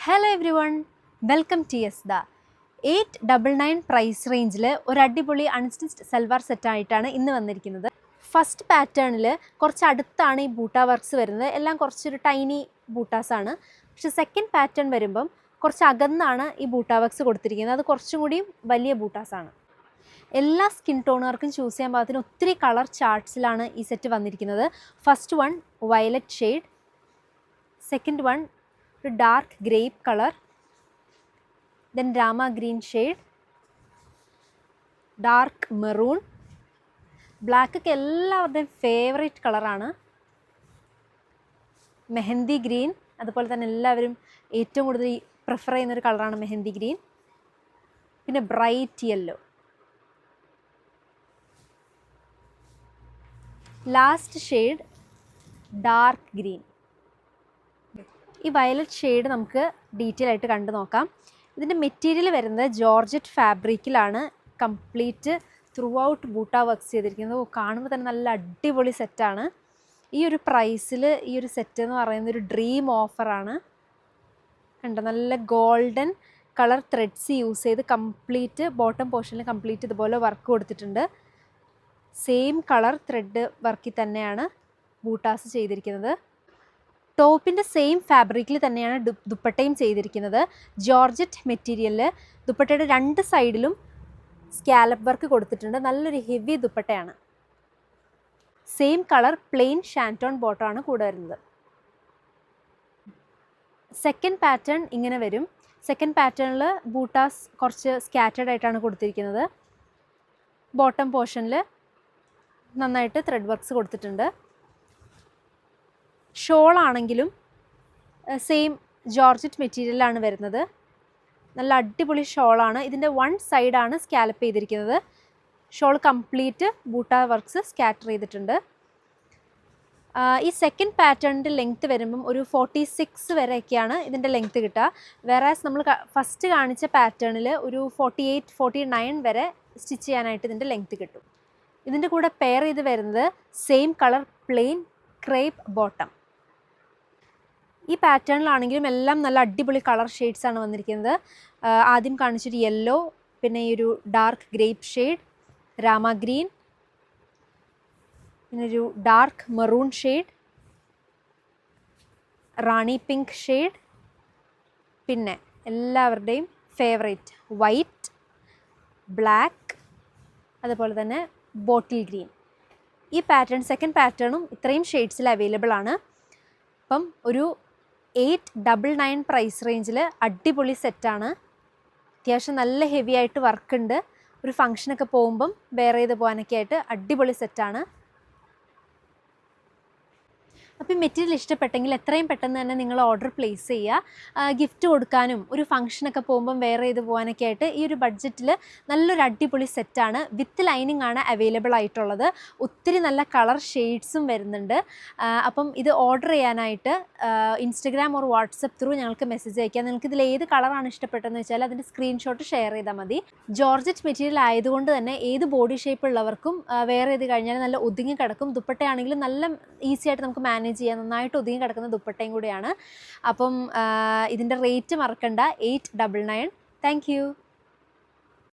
Hello everyone, welcome to Yasda. 899 price റേഞ്ചിൽ ഒരു അടിപൊളി അൺസ്റ്റിച്ച്ഡ് സൽവാർ സെറ്റായിട്ടാണ് ഇന്ന് വന്നിരിക്കുന്നത്. ഫസ്റ്റ് പാറ്റേണിൽ കുറച്ച് അടുത്താണ് ഈ ബൂട്ട വർക്ക്സ് വരുന്നത്, എല്ലാം കുറച്ചൊരു ടൈനി ബൂട്ടാസാണ്. പക്ഷെ സെക്കൻഡ് പാറ്റേൺ വരുമ്പം കുറച്ച് അകന്നാണ് ഈ ബൂട്ട വർക്ക്സ് കൊടുത്തിരിക്കുന്നത്, അത് കുറച്ചും കൂടിയും വലിയ ബൂട്ടാസാണ്. എല്ലാ സ്കിൻ ടോണുകാർക്കും ചൂസ് ചെയ്യാൻ പാകത്തിന് ഒത്തിരി കളർ ചാർട്ട്സിലാണ് ഈ സെറ്റ് വന്നിരിക്കുന്നത്. First one violet shade, second one ഒരു ഡാർക്ക് ഗ്രേപ്പ് കളർ, ദെൻ രാമ ഗ്രീൻ ഷെയ്ഡ്, ഡാർക്ക് മെറൂൺ, ബ്ലാക്കൊക്കെ എല്ലാവരുടെയും ഫേവറേറ്റ് കളറാണ്, മെഹന്തി ഗ്രീൻ, അതുപോലെ തന്നെ എല്ലാവരും ഏറ്റവും കൂടുതൽ പ്രിഫർ ചെയ്യുന്നൊരു കളറാണ് മെഹന്തി ഗ്രീൻ, പിന്നെ bright yellow. Last shade dark green. ഈ വയലറ്റ് ഷെയ്ഡ് നമുക്ക് ഡീറ്റെയിൽ ആയിട്ട് കണ്ടു നോക്കാം. ഇതിൻ്റെ മെറ്റീരിയൽ വരുന്നത് ജോർജറ്റ് ഫാബ്രിക്കിലാണ്, complete throughout buta works ചെയ്തിരിക്കുന്നത്. കാണുമ്പോൾ തന്നെ നല്ല അടിപൊളി സെറ്റാണ്. ഈ ഒരു പ്രൈസിൽ ഈ ഒരു സെറ്റ് എന്ന് പറയുന്നത് ഒരു ഡ്രീം ഓഫറാണ്. കണ്ടോ, നല്ല ഗോൾഡൻ കളർ ത്രെഡ്സ് യൂസ് ചെയ്ത് കംപ്ലീറ്റ് ബോട്ടം പോർഷനിൽ കംപ്ലീറ്റ് ഇതുപോലെ വർക്ക് കൊടുത്തിട്ടുണ്ട്. സെയിം കളർ ത്രെഡ് വർക്കിൽ തന്നെയാണ് ബൂട്ടാസ് ചെയ്തിരിക്കുന്നത്. ടോപ്പിൻ്റെ സെയിം ഫാബ്രിക്കിൽ തന്നെയാണ് ദുപ്പട്ടയും ചെയ്തിരിക്കുന്നത്. ജോർജറ്റ് മെറ്റീരിയലിൽ ദുപ്പട്ടയുടെ രണ്ട് സൈഡിലും സ്കാലപ്പ് വർക്ക് കൊടുത്തിട്ടുണ്ട്. നല്ലൊരു ഹെവി ദുപ്പട്ടയാണ്. സെയിം കളർ പ്ലെയിൻ ഷാൻറ്റോൺ ബോട്ടമാണ് കൂടെ വരുന്നത്. സെക്കൻഡ് പാറ്റേൺ ഇങ്ങനെ വരും. സെക്കൻഡ് പാറ്റേണിൽ ബൂട്ടാസ് കുറച്ച് സ്കാറ്റേഡ് ആയിട്ടാണ് കൊടുത്തിരിക്കുന്നത്. ബോട്ടം പോർഷനിൽ നന്നായിട്ട് ത്രെഡ് വർക്ക്സ് കൊടുത്തിട്ടുണ്ട്. ഷോളാണെങ്കിലും സെയിം ജോർജറ്റ് മെറ്റീരിയലാണ് വരുന്നത്. നല്ല അടിപൊളി ഷോളാണ്. ഇതിൻ്റെ വൺ സൈഡാണ് സ്കാലപ്പ് ചെയ്തിരിക്കുന്നത്. ഷോൾ കംപ്ലീറ്റ് ബൂട്ട വർക്ക്സ് സ്കാറ്റർ ചെയ്തിട്ടുണ്ട്. ഈ സെക്കൻഡ് പാറ്റേണിൻ്റെ ലെങ്ത്ത് വരുമ്പം ഒരു 46 വരെയൊക്കെയാണ് ഇതിൻ്റെ ലെങ്ത്ത് കിട്ടുക. വേറാസ് നമ്മൾ ഫസ്റ്റ് കാണിച്ച പാറ്റേണിൽ ഒരു 48, 49 വരെ സ്റ്റിച്ച് ചെയ്യാനായിട്ട് ഇതിൻ്റെ ലെങ്ത്ത് കിട്ടും. ഇതിൻ്റെ കൂടെ പെയർ ചെയ്ത് വരുന്നത് same colour plain crepe bottom. ഈ പാറ്റേണിലാണെങ്കിലും എല്ലാം നല്ല അടിപൊളി കളർ ഷെയ്ഡ്സാണ് വന്നിരിക്കുന്നത്. ആദ്യം കാണിച്ചൊരു യെല്ലോ, പിന്നെ ഈ ഒരു dark grape shade, Rama green, പിന്നെ ഒരു ഡാർക്ക് മെറൂൺ ഷെയ്ഡ്, റാണി പിങ്ക് ഷെയ്ഡ്, പിന്നെ എല്ലാവരുടെയും ഫേവറേറ്റ് വൈറ്റ്, ബ്ലാക്ക്, അതുപോലെ തന്നെ ബോട്ടിൽ ഗ്രീൻ. ഈ പാറ്റേൺ സെക്കൻഡ് പാറ്റേണും ഇത്രയും ഷെയ്ഡ്സിൽ അവൈലബിൾ ആണ്. അപ്പം ഒരു 899 പ്രൈസ് റേഞ്ചിൽ അടിപൊളി സെറ്റാണ്. അത്യാവശ്യം നല്ല ഹെവി ആയിട്ട് വർക്കുണ്ട്. ഒരു ഫങ്ഷനൊക്കെ പോകുമ്പം വെയർ ചെയ്ത് പോകാനൊക്കെ ആയിട്ട് അടിപൊളി സെറ്റാണ്. അപ്പോൾ ഈ മെറ്റീരിയൽ ഇഷ്ടപ്പെട്ടെങ്കിൽ എത്രയും പെട്ടെന്ന് തന്നെ നിങ്ങൾ ഓർഡർ പ്ലേസ് ചെയ്യുക. ഗിഫ്റ്റ് കൊടുക്കാനും ഒരു ഫംഗ്ഷനൊക്കെ പോകുമ്പം വെയർ ചെയ്ത് പോകാനൊക്കെ ആയിട്ട് ഈ ഒരു ബഡ്ജറ്റിൽ നല്ലൊരു അടിപൊളി സെറ്റാണ്. വിത്ത് ലൈനിങ് ആണ് അവൈലബിൾ ആയിട്ടുള്ളത്. ഒത്തിരി നല്ല കളർ ഷെയ്ഡ്സും വരുന്നുണ്ട്. അപ്പം ഇത് ഓർഡർ ചെയ്യാനായിട്ട് ഇൻസ്റ്റഗ്രാം ഓർ വാട്സപ്പ് ത്രൂ ഞങ്ങൾക്ക് മെസ്സേജ് അയക്കാം. നിങ്ങൾക്ക് ഇതിൽ ഏത് കളറാണ് ഇഷ്ടപ്പെട്ടതെന്ന് വെച്ചാൽ അതിൻ്റെ സ്ക്രീൻഷോട്ട് ഷെയർ ചെയ്താൽ മതി. ജോർജറ്റ് മെറ്റീരിയൽ ആയതുകൊണ്ട് തന്നെ ഏത് ബോഡി ഷേപ്പ് ഉള്ളവർക്കും വെയർ ചെയ്ത് കഴിഞ്ഞാൽ നല്ല ഒതുങ്ങി കിടക്കും. ദുപ്പട്ടയാണെങ്കിലും നല്ല ഈസി ആയിട്ട് നമുക്ക് മാനേജ് ചെയ്യാൻ നന്നായിട്ട് ഒതുങ്ങി കിടക്കുന്ന ദുപ്പട്ടയും കൂടിയാണ്. അപ്പം ഇതിൻ്റെ റേറ്റ് മറക്കണ്ട, 899. Thank you.